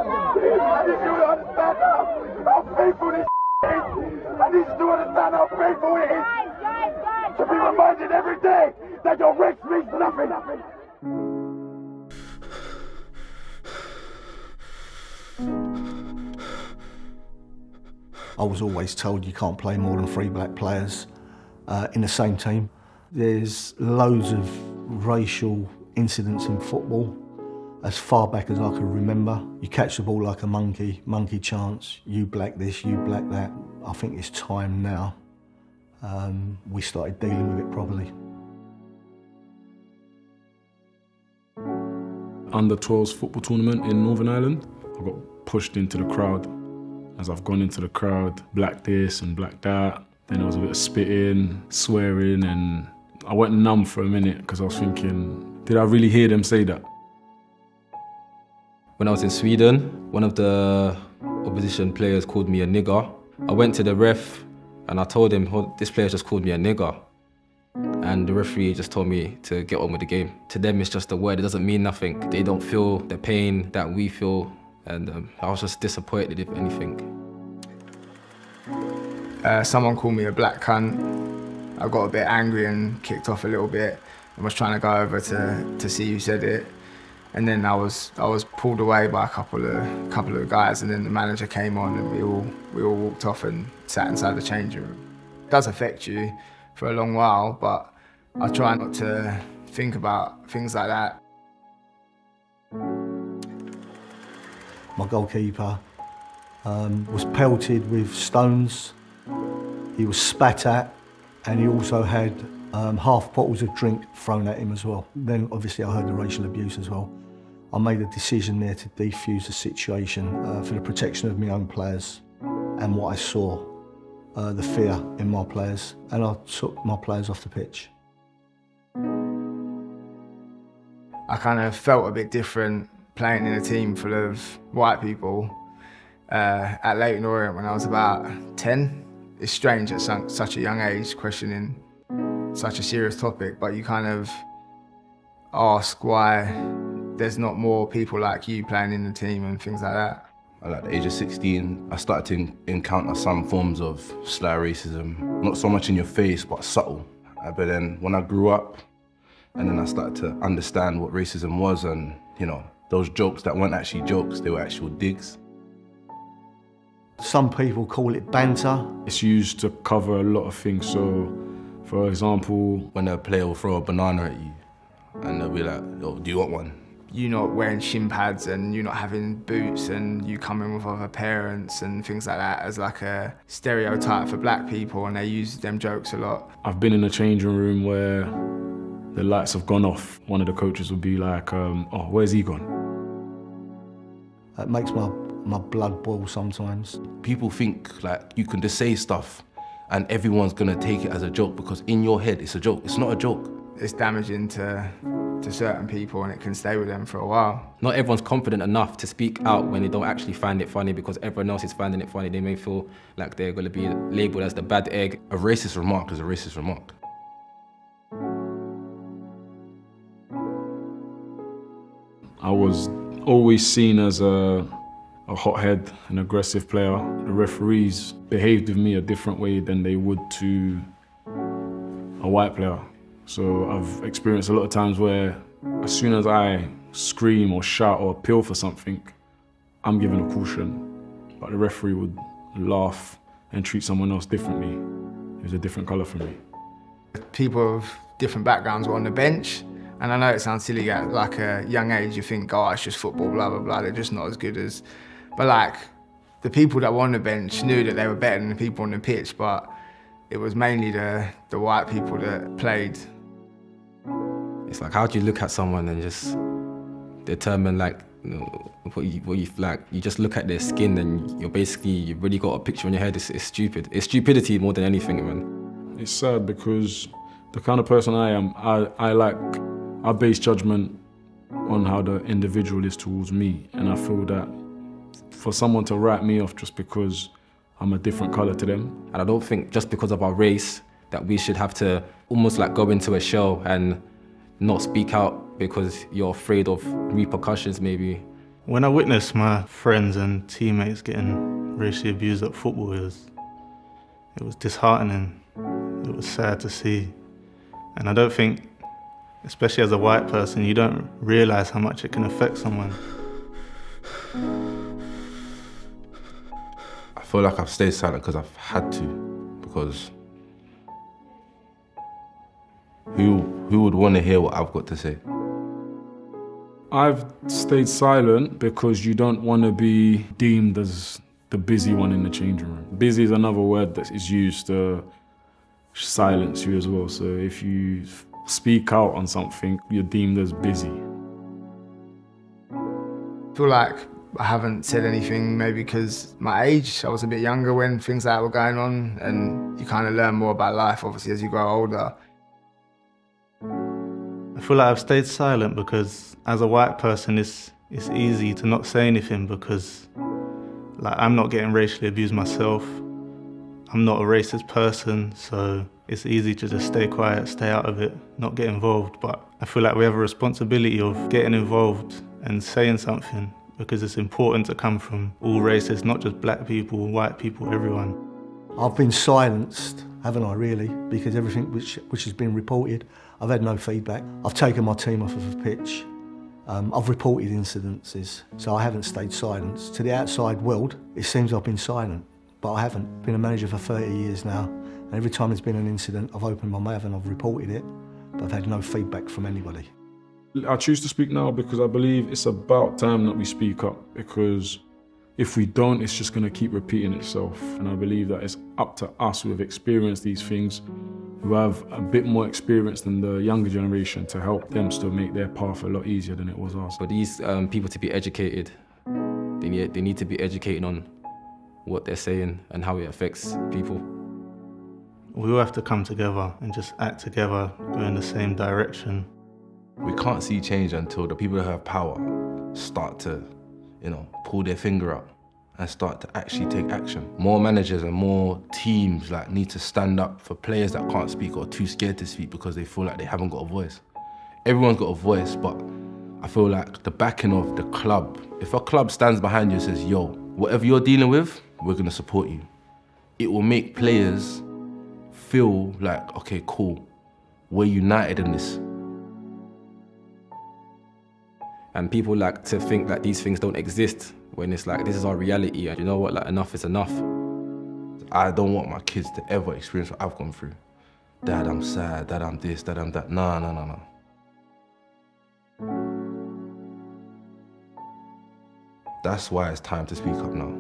I need you to understand how painful this is. I need you to understand how painful it is. Guys. To be reminded every day that your race means nothing. I was always told you can't play more than 3 black players in the same team. There's loads of racial incidents in football as far back as I can remember. You catch the ball like a monkey chance, you black this, you black that. I think it's time now we started dealing with it properly. Under 12s football tournament in Northern Ireland, I got pushed into the crowd. As I've gone into the crowd, black this and black that, then there was a bit of spitting, swearing, and I went numb for a minute because I was thinking, did I really hear them say that? When I was in Sweden, one of the opposition players called me a nigger. I went to the ref and I told him, oh, this player just called me a nigger. And the referee just told me to get on with the game. To them, it's just a word, it doesn't mean nothing. They don't feel the pain that we feel. And I was just disappointed, if anything. Someone called me a black cunt. I got a bit angry and kicked off a little bit and was trying to go over to see who said it. And then I was pulled away by a couple of guys, and then the manager came on and we all walked off and sat inside the changing room. It does affect you for a long while, but I try not to think about things like that. My goalkeeper was pelted with stones, he was spat at, and he also had half bottles of drink thrown at him as well. Then obviously I heard the racial abuse as well. I made a decision there to defuse the situation for the protection of my own players and what I saw, the fear in my players, and I took my players off the pitch. I kind of felt a bit different playing in a team full of white people at Leyton Orient when I was about 10. It's strange at such a young age questioning such a serious topic, but you kind of ask why there's not more people like you playing in the team and things like that. At the age of 16, I started to encounter some forms of sly racism. Not so much in your face, but subtle. But then when I grew up, and then I started to understand what racism was, and you know, those jokes that weren't actually jokes, they were actual digs. Some people call it banter. It's used to cover a lot of things. So, for example, when a player will throw a banana at you, and they'll be like, oh, do you want one? You not wearing shin pads and you not having boots and you coming with other parents and things like that as like a stereotype for black people, and they use them jokes a lot. I've been in a changing room where the lights have gone off. One of the coaches would be like, oh, where's he gone? It makes my blood boil sometimes. People think like you can just say stuff and everyone's gonna take it as a joke, because in your head it's a joke. It's not a joke. It's damaging to certain people and it can stay with them for a while. Not everyone's confident enough to speak out when they don't actually find it funny, because everyone else is finding it funny. They may feel like they're going to be labelled as the bad egg. A racist remark is a racist remark. I was always seen as a hothead, an aggressive player. The referees behaved with me a different way than they would to a white player. So I've experienced a lot of times where as soon as I scream or shout or appeal for something, I'm given a caution. But the referee would laugh and treat someone else differently. It was a different colour for me. People of different backgrounds were on the bench, and I know it sounds silly at like a young age, you think, oh, it's just football, blah, blah, blah, they're just not as good as... But like, the people that were on the bench knew that they were better than the people on the pitch, but it was mainly the white people that played. It's like, how do you look at someone and just determine like, you know, what you like? You just look at their skin and you've really got a picture in your head. It's stupid. It's stupidity more than anything, man. It's sad because the kind of person I am, I base judgment on how the individual is towards me, and I feel that for someone to write me off just because I'm a different colour to them. And I don't think just because of our race that we should have to almost like go into a shell and not speak out because you're afraid of repercussions maybe. When I witnessed my friends and teammates getting racially abused at football, it was disheartening. It was sad to see. And I don't think, especially as a white person, you don't realise how much it can affect someone. I feel like I've stayed silent because I've had to, because who would want to hear what I've got to say? I've stayed silent because you don't want to be deemed as the busy one in the changing room. Busy is another word that is used to silence you as well. So if you speak out on something, you're deemed as busy. I feel like I haven't said anything maybe because my age, I was a bit younger when things like that were going on, and you kind of learn more about life obviously as you grow older. I feel like I've stayed silent because as a white person it's easy to not say anything because like I'm not getting racially abused myself. I'm not a racist person, so it's easy to just stay quiet, stay out of it, not get involved. But I feel like we have a responsibility of getting involved and saying something because it's important to come from all races, not just black people, white people, everyone. I've been silenced, haven't I really? Because everything which has been reported, I've had no feedback. I've taken my team off of the pitch. I've reported incidences, so I haven't stayed silent. To the outside world, it seems I've been silent, but I haven't. Been a manager for 30 years now, and every time there's been an incident, I've opened my mouth and I've reported it, but I've had no feedback from anybody. I choose to speak now because I believe it's about time that we speak up, because if we don't, it's just going to keep repeating itself. And I believe that it's up to us who have experienced these things, who have a bit more experience than the younger generation, to help them still make their path a lot easier than it was ours. For these people to be educated, they need to be educated on what they're saying and how it affects people. We all have to come together and just act together, go in the same direction. We can't see change until the people who have power start to, pull their finger up and start to actually take action. More managers and more teams need to stand up for players that can't speak or are too scared to speak because they feel like they haven't got a voice. Everyone's got a voice, but I feel like the backing of the club, if a club stands behind you and says, yo, whatever you're dealing with, we're gonna support you. It will make players feel like, okay, cool, we're united in this. And people like to think that these things don't exist when it's like, this is our reality, and you know what, enough is enough. I don't want my kids to ever experience what I've gone through. Dad, I'm sad, Dad, I'm this, Dad, I'm that. No. That's why it's time to speak up now.